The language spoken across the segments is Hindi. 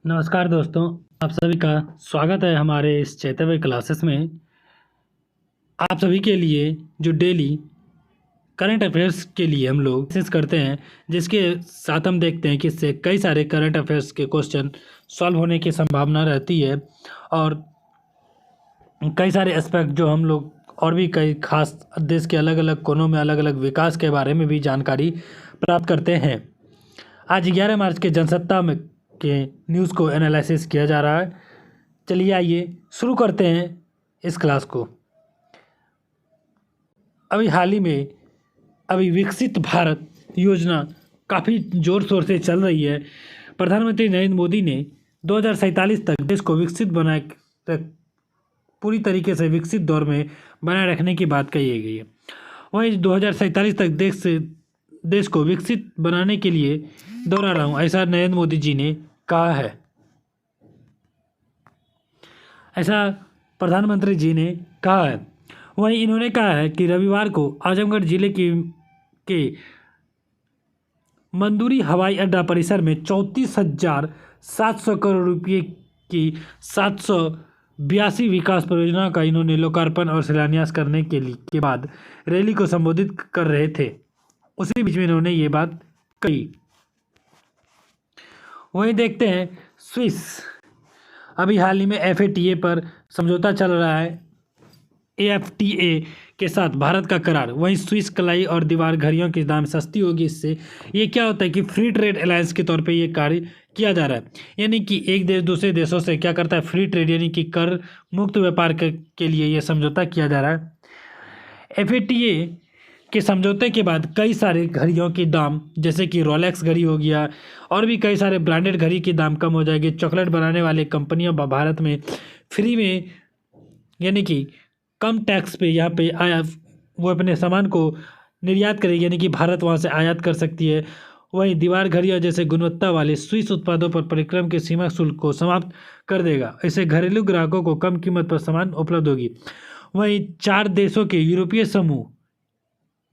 नमस्कार दोस्तों, आप सभी का स्वागत है हमारे इस चैतव्य क्लासेस में। आप सभी के लिए जो डेली करंट अफेयर्स के लिए हम लोग कोशिश करते हैं, जिसके साथ हम देखते हैं कि इससे कई सारे करंट अफेयर्स के क्वेश्चन सॉल्व होने की संभावना रहती है और कई सारे एस्पेक्ट जो हम लोग और भी कई खास देश के अलग अलग कोनों में अलग अलग विकास के बारे में भी जानकारी प्राप्त करते हैं। आज 11 मार्च के जनसत्ता में के न्यूज़ को एनालिसिस किया जा रहा है। चलिए आइए शुरू करते हैं इस क्लास को। अभी हाल ही में विकसित भारत योजना काफ़ी ज़ोर शोर से चल रही है। प्रधानमंत्री नरेंद्र मोदी ने 2047 तक देश को विकसित बनाए तक पूरी तरीके से विकसित दौर में बनाए रखने की बात कही गई है। वहीं 2047 तक देश को विकसित बनाने के लिए दोहरा रहा हूँ, ऐसा नरेंद्र मोदी जी ने कहा है। ऐसा प्रधानमंत्री जी ने कहा है। वहीं इन्होंने कहा है कि रविवार को आजमगढ़ जिले के मंदूरी हवाई अड्डा परिसर में 34,700 करोड़ रुपये की 782 विकास परियोजनाओं का इन्होंने लोकार्पण और शिलान्यास करने के बाद रैली को संबोधित कर रहे थे। उसी बीच में इन्होंने ये बात कही। वहीं देखते हैं स्विस, अभी हाल ही में FATA पर समझौता चल रहा है। AFTA के साथ भारत का करार। वहीं स्विस कलाई और दीवार घड़ियों की दाम सस्ती होगी। इससे ये क्या होता है कि फ्री ट्रेड अलायंस के तौर पे ये कार्य किया जा रहा है, यानी कि एक देश दूसरे देशों से क्या करता है, फ्री ट्रेड यानी कि कर मुक्त व्यापार के लिए ये समझौता किया जा रहा है। FATA के समझौते के बाद कई सारे घड़ियों की दाम, जैसे कि रोलेक्स घड़ी हो गया और भी कई सारे ब्रांडेड घड़ी की दाम कम हो जाएगी। चॉकलेट बनाने वाले कंपनियां भारत में फ्री में यानी कि कम टैक्स पे यहाँ पे वो अपने सामान को निर्यात करेगी, यानी कि भारत वहाँ से आयात कर सकती है। वहीं दीवार घड़ियाँ जैसे गुणवत्ता वाले स्विस उत्पादों पर परिक्रम के सीमा शुल्क को समाप्त कर देगा। इससे घरेलू ग्राहकों को कम कीमत पर सामान उपलब्ध होगी। वहीं 4 देशों के यूरोपीय समूह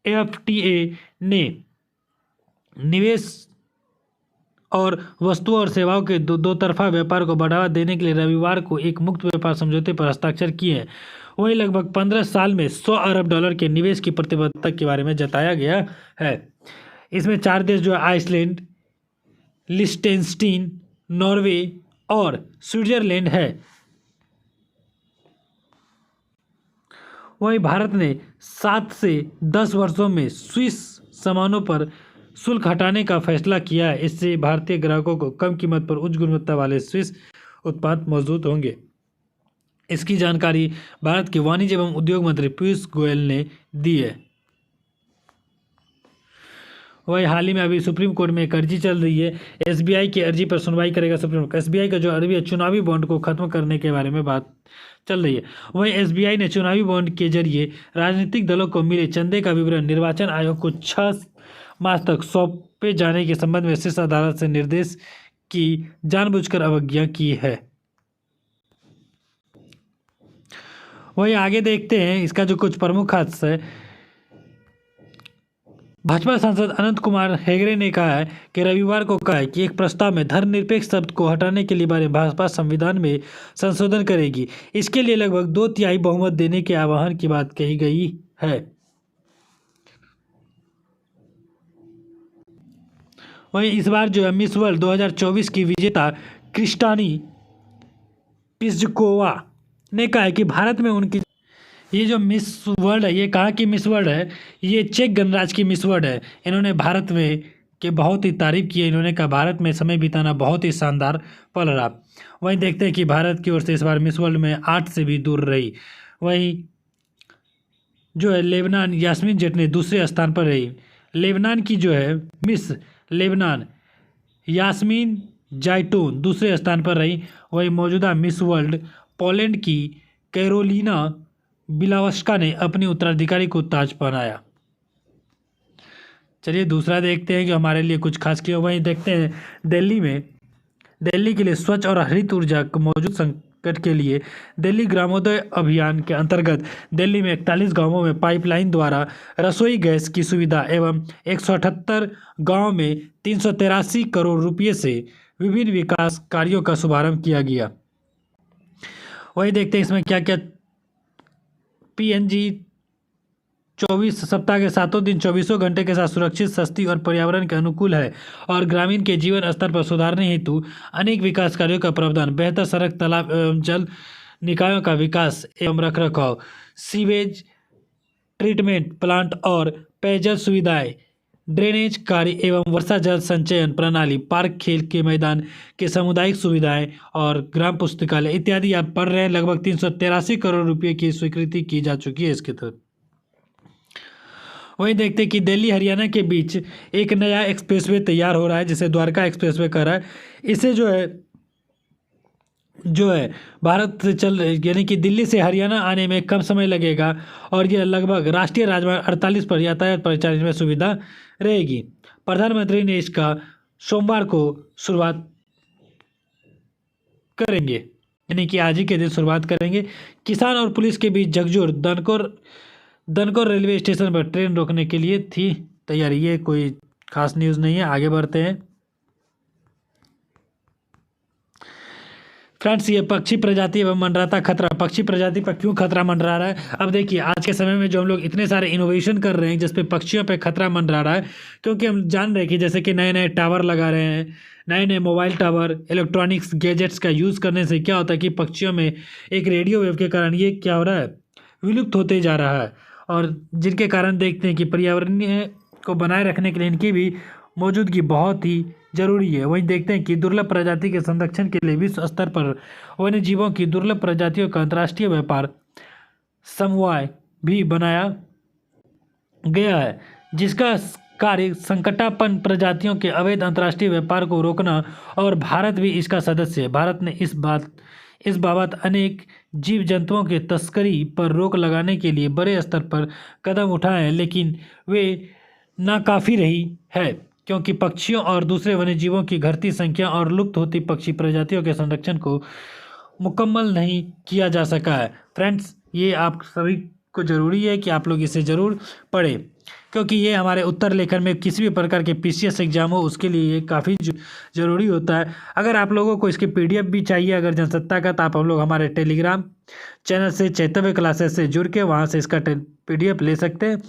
FTA ने निवेश और वस्तुओं और सेवाओं के दो तरफा व्यापार को बढ़ावा देने के लिए रविवार को एक मुक्त व्यापार समझौते पर हस्ताक्षर किए हैं। वहीं लगभग 15 साल में $100 अरब के निवेश की प्रतिबद्धता के बारे में जताया गया है। इसमें 4 देश जो है आइसलैंड, लिस्टेनस्टीन, नॉर्वे और स्विट्जरलैंड है। वहीं भारत ने 7 से 10 वर्षों में स्विस सामानों पर शुल्क हटाने का फैसला किया है। इससे भारतीय ग्राहकों को कम कीमत पर उच्च गुणवत्ता वाले स्विस उत्पाद मौजूद होंगे। इसकी जानकारी भारत के वाणिज्य एवं उद्योग मंत्री पीयूष गोयल ने दी है। वही हाल ही में अभी सुप्रीम कोर्ट में एक अर्जी चल रही है। SBI की अर्जी पर सुनवाई करेगा सुप्रीम कोर्ट। SBI का जो अर्जी है चुनावी बॉन्ड को खत्म करने के बारे में बात चल रही है। वहीं SBI ने चुनावी बॉन्ड के जरिए राजनीतिक दलों को मिले चंदे का विवरण निर्वाचन आयोग को 6 मास तक सौंपे जाने के संबंध में शीर्ष अदालत से निर्देश की जानबूझकर अवज्ञा की है। वही आगे देखते हैं इसका जो कुछ प्रमुख हादसा है। भाजपा सांसद अनंत कुमार हेगड़े ने कहा है कि रविवार को कहा है कि एक प्रस्ताव में धर्मनिरपेक्ष शब्द को हटाने के लिए बारे भाजपा संविधान में संशोधन करेगी। इसके लिए लगभग 2/3 बहुमत देने के आह्वान की बात कही गई है। वहीं इस बार जो है मिस वर्ल्ड 2024 की विजेता क्रिस्टानी पिस्जकोवा ने कहा है कि भारत में उनकी ये जो मिस वर्ल्ड है, ये कहाँ की मिस वर्ल्ड है, ये चेक गणराज्य की मिस वर्ल्ड है। इन्होंने भारत में के बहुत ही तारीफ की है। इन्होंने कहा भारत में समय बिताना बहुत ही शानदार पल रहा। वहीं देखते हैं कि भारत की ओर से इस बार मिस वर्ल्ड में 8 से भी दूर रही। वहीं जो है लेबनान यास्मीन जट ने दूसरे स्थान पर रही। लेबनान की जो है मिस लेबनान यास्मीन जाइटून दूसरे स्थान पर रही। वहीं मौजूदा मिस वर्ल्ड पोलैंड की कैरोलिना बिलावस्का ने अपनी उत्तराधिकारी को ताज पहनाया। चलिए दूसरा देखते हैं कि हमारे लिए कुछ खास किया। वहीं देखते हैं दिल्ली के लिए स्वच्छ और हरित ऊर्जा का मौजूद संकट के लिए दिल्ली ग्रामोदय अभियान के अंतर्गत दिल्ली में 41 गांवों में पाइपलाइन द्वारा रसोई गैस की सुविधा एवं 178 गाँव में 383 करोड़ रुपये से विभिन्न विकास कार्यों का शुभारंभ किया गया। वही देखते हैं इसमें क्या क्या। पीएनजी 24 सप्ताह के सातों दिन 24 घंटे के साथ सुरक्षित, सस्ती और पर्यावरण के अनुकूल है और ग्रामीण के जीवन स्तर पर सुधारने हेतु अनेक विकास कार्यों का प्रावधान, बेहतर सड़क, तालाब एवं जल निकायों का विकास एवं रखरखाव, सीवेज ट्रीटमेंट प्लांट और पेयजल सुविधाएं, ड्रेनेज कार्य एवं वर्षा जल संचयन प्रणाली, पार्क, खेल के मैदान के सामुदायिक सुविधाएं और ग्राम पुस्तकालय इत्यादि आप पढ़ रहे हैं। लगभग 383 करोड़ रुपए की स्वीकृति की जा चुकी है इसके तहत। वहीं देखते हैं कि दिल्ली हरियाणा के बीच एक नया एक्सप्रेसवे तैयार हो रहा है, जिसे द्वारका एक्सप्रेसवे कह रहा है। इसे जो है भारत से यानी कि दिल्ली से हरियाणा आने में कम समय लगेगा और यह लगभग राष्ट्रीय राजमार्ग 48 पर यातायात परिचालन में सुविधा रहेगी। प्रधानमंत्री ने इसका सोमवार को शुरुआत करेंगे, यानी कि आज ही के दिन शुरुआत करेंगे। किसान और पुलिस के बीच झकझोर, दनकोर रेलवे स्टेशन पर ट्रेन रोकने के लिए थी तैयारी। ये कोई खास न्यूज़ नहीं है, आगे बढ़ते हैं। फ्रेंड्स, ये पक्षी प्रजाति एवं मंडराता खतरा, पक्षी प्रजाति पर क्यों खतरा मंडरा रहा है? अब देखिए, आज के समय में जो हम लोग इतने सारे इनोवेशन कर रहे हैं जिसपे पक्षियों पे खतरा मंडरा रहा है, क्योंकि हम जान रहे हैं कि जैसे कि नए नए टावर लगा रहे हैं, नए नए मोबाइल टावर, इलेक्ट्रॉनिक्स गैजेट्स का यूज़ करने से क्या होता है कि पक्षियों में एक रेडियो वेव के कारण ये क्या हो रहा है, विलुप्त होते जा रहा है, और जिनके कारण देखते हैं कि पर्यावरणीय को बनाए रखने के लिए इनकी भी मौजूदगी बहुत ही जरूरी है। वहीं देखते हैं कि दुर्लभ प्रजाति के संरक्षण के लिए विश्व स्तर पर वन्य जीवों की दुर्लभ प्रजातियों का अंतर्राष्ट्रीय व्यापार समवाय भी बनाया गया है, जिसका कार्य संकटापन्न प्रजातियों के अवैध अंतर्राष्ट्रीय व्यापार को रोकना, और भारत भी इसका सदस्य है। भारत ने इस बाबत अनेक जीव जंतुओं के तस्करी पर रोक लगाने के लिए बड़े स्तर पर कदम उठाए हैं, लेकिन वे नाकाफी रही है, क्योंकि पक्षियों और दूसरे वन्यजीवों की घटती संख्या और लुप्त होती पक्षी प्रजातियों के संरक्षण को मुकम्मल नहीं किया जा सका है। फ्रेंड्स, ये आप सभी को ज़रूरी है कि आप लोग इसे ज़रूर पढ़ें, क्योंकि ये हमारे उत्तर लेखन में किसी भी प्रकार के पीसीएस एग्जाम हो उसके लिए ये काफ़ी ज़रूरी होता है। अगर आप लोगों को इसके पीडीएफ भी चाहिए अगर जनसत्ता का, तो आप हम लोग हमारे टेलीग्राम चैनल से चैतव्य क्लासेस से जुड़ के वहाँ से इसका पीडीएफ ले सकते हैं।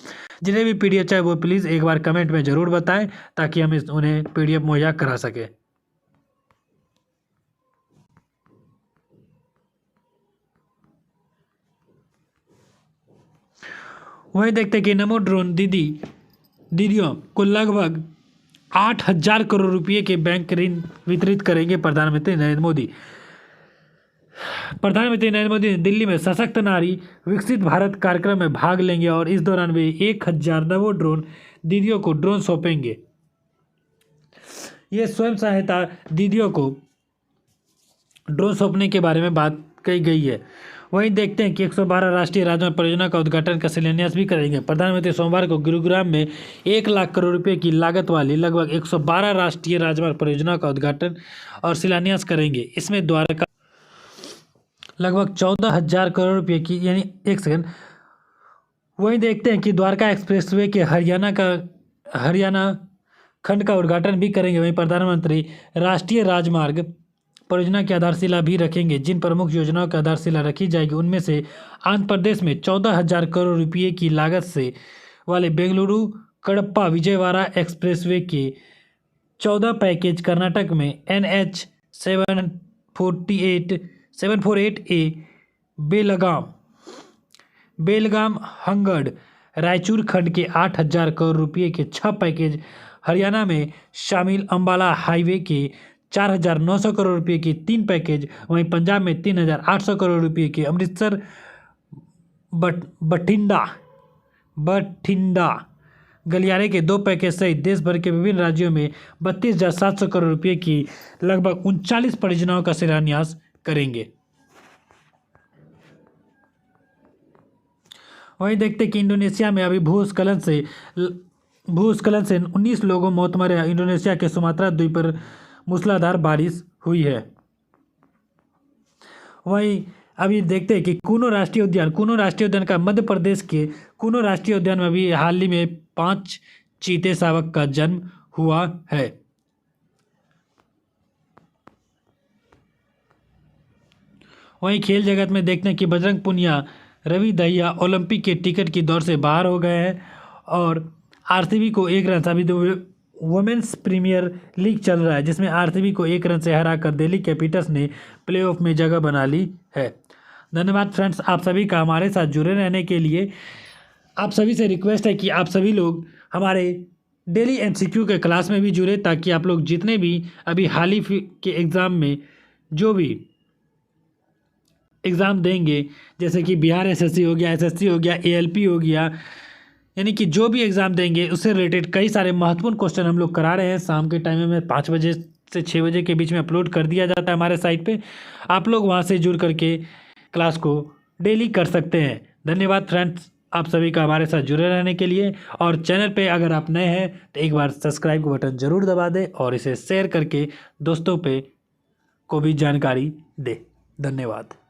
जिन्हें भी पीडीएफ चाहिए वो प्लीज़ एक बार कमेंट में ज़रूर बताएं, ताकि हम उन्हें पीडीएफ मुहैया करा सकें। वहीं देखते हैं कि नमो ड्रोन दीदियों को लगभग 8,000 करोड़ रुपए के बैंक ऋण वितरित करेंगे प्रधानमंत्री नरेंद्र मोदी। प्रधानमंत्री नरेंद्र मोदी ने दिल्ली में सशक्त नारी विकसित भारत कार्यक्रम में भाग लेंगे और इस दौरान वे 1,000 नवो ड्रोन दीदियों को ड्रोन सौंपेंगे। ये स्वयं सहायता दीदियों को ड्रोन सौंपने के बारे में बात कही गई है। वहीं देखते हैं कि 112 राष्ट्रीय राजमार्ग परियोजना का उद्घाटन का शिलान्यास भी करेंगे। प्रधानमंत्री सोमवार को गुरुग्राम में 1 लाख करोड़ रुपए की लागत वाली लगभग 112 राष्ट्रीय राजमार्ग परियोजना का उद्घाटन और शिलान्यास करेंगे। इसमें द्वारका लगभग 14,000 करोड़ रुपए की, यानी एक सेकंड। वहीं देखते हैं कि द्वारका एक्सप्रेसवे के हरियाणा खंड का उद्घाटन भी करेंगे। वहीं प्रधानमंत्री राष्ट्रीय राजमार्ग परियोजना की आधारशिला भी रखेंगे। जिन प्रमुख योजनाओं की आधारशिला रखी जाएगी उनमें से आंध्र प्रदेश में 14,000 करोड़ रुपये की लागत से वाले बेंगलुरु कडप्पा विजयवाड़ा एक्सप्रेसवे के 14 पैकेज, कर्नाटक में NH 748A बेलगाम हंगड रायचूर खंड के 8,000 करोड़ रुपये के 6 पैकेज, हरियाणा में शामिल अंबाला हाईवे के 4,900 करोड़ रुपये की 3 पैकेज, वहीं पंजाब में 3,800 करोड़ रुपये के अमृतसर बठिंडा गलियारे के 2 पैकेज सहित देश भर के विभिन्न राज्यों में 32,700 करोड़ रुपये की लगभग 39 परियोजनाओं का शिलान्यास करेंगे। वहीं देखते कि इंडोनेशिया में अभी भूस्खलन से 19 लोगों मौत मरे। इंडोनेशिया के सुमात्रा द्वीप पर मूसलाधार बारिश हुई है। वहीं अभी देखते हैं कि कूनो राष्ट्रीय उद्यान का मध्य प्रदेश के कूनो राष्ट्रीय उद्यान में अभी हाल ही में 5 चीते शावक का जन्म हुआ है। वहीं खेल जगत में देखते हैं कि बजरंग पुनिया, रवि दहिया ओलंपिक के टिकट की दौड़ से बाहर हो गए हैं और आरसीबी को 1 रन अभी तो वुमेन्स प्रीमियर लीग चल रहा है जिसमें आरसीबी को 1 रन से हराकर दिल्ली कैपिटल्स ने प्लेऑफ में जगह बना ली है। धन्यवाद फ्रेंड्स, आप सभी का हमारे साथ जुड़े रहने के लिए। आप सभी से रिक्वेस्ट है कि आप सभी लोग हमारे डेली एमसीक्यू के क्लास में भी जुड़े ताकि आप लोग जितने भी अभी हाल ही के एग्ज़ाम में जो भी एग्ज़ाम देंगे, जैसे कि बिहार एसएससी हो गया, एसएससी हो गया, एएलपी हो गया, यानी कि जो भी एग्ज़ाम देंगे उससे रिलेटेड कई सारे महत्वपूर्ण क्वेश्चन हम लोग करा रहे हैं। शाम के टाइम में 5 बजे से 6 बजे के बीच में अपलोड कर दिया जाता है हमारे साइट पे। आप लोग वहाँ से जुड़ करके क्लास को डेली कर सकते हैं। धन्यवाद फ्रेंड्स, आप सभी का हमारे साथ जुड़े रहने के लिए। और चैनल पे अगर आप नए हैं तो एक बार सब्सक्राइब का बटन ज़रूर दबा दें और इसे शेयर करके दोस्तों पे को भी जानकारी दें। धन्यवाद।